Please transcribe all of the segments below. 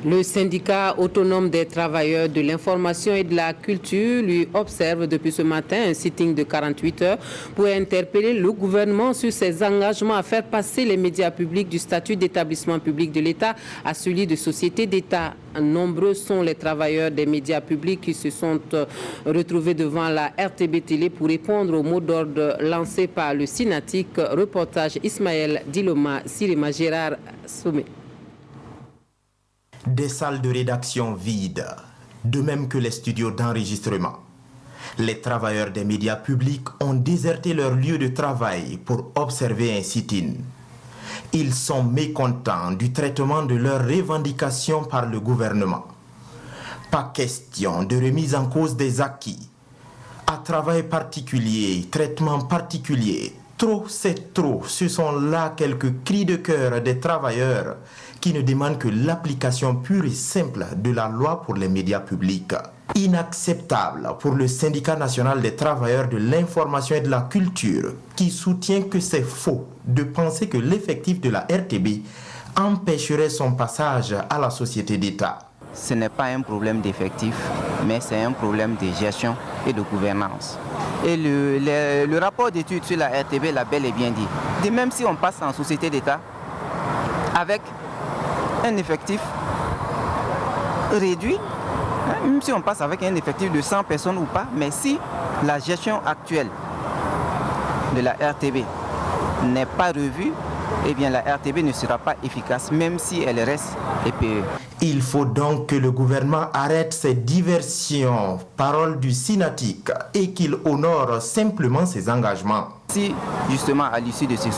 Le syndicat autonome des travailleurs de l'information et de la culture lui observe depuis ce matin un sitting de 48 heures pour interpeller le gouvernement sur ses engagements à faire passer les médias publics du statut d'établissement public de l'État à celui de société d'État. Nombreux sont les travailleurs des médias publics qui se sont retrouvés devant la RTB Télé pour répondre au mot d'ordre lancé par le Synatic. Reportage Ismaël Diloma, Sirima Gérard Sommet. Des salles de rédaction vides, de même que les studios d'enregistrement. Les travailleurs des médias publics ont déserté leur lieu de travail pour observer un sit-in. Ils sont mécontents du traitement de leurs revendications par le gouvernement. Pas question de remise en cause des acquis. À travail particulier, traitement particulier, trop c'est trop, ce sont là quelques cris de cœur des travailleurs qui ne demandent que l'application pure et simple de la loi pour les médias publics. Inacceptable pour le syndicat national des travailleurs de l'information et de la culture qui soutient que c'est faux de penser que l'effectif de la RTB empêcherait son passage à la société d'État. Ce n'est pas un problème d'effectif, mais c'est un problème de gestion et de gouvernance. Et le rapport d'étude sur la RTB l'a bel et bien dit. Même si on passe en société d'État avec un effectif réduit, même si on passe avec un effectif de 100 personnes ou pas, mais si la gestion actuelle de la RTB n'est pas revue, eh bien la RTB ne sera pas efficace, même si elle reste EPE. Il faut donc que le gouvernement arrête ces diversions, paroles du Synatic, et qu'il honore simplement ses engagements. Si justement à l'issue de ce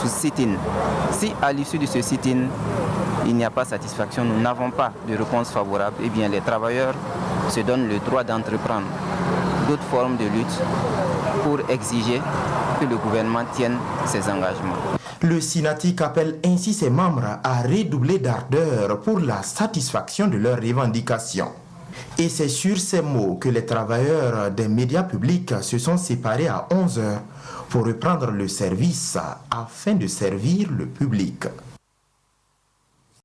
sit-in, il n'y a pas satisfaction, nous n'avons pas de réponse favorable, eh bien les travailleurs se donnent le droit d'entreprendre d'autres formes de lutte pour exiger que le gouvernement tienne ses engagements. Le Synatic appelle ainsi ses membres à redoubler d'ardeur pour la satisfaction de leurs revendications. Et c'est sur ces mots que les travailleurs des médias publics se sont séparés à 11 heures pour reprendre le service afin de servir le public.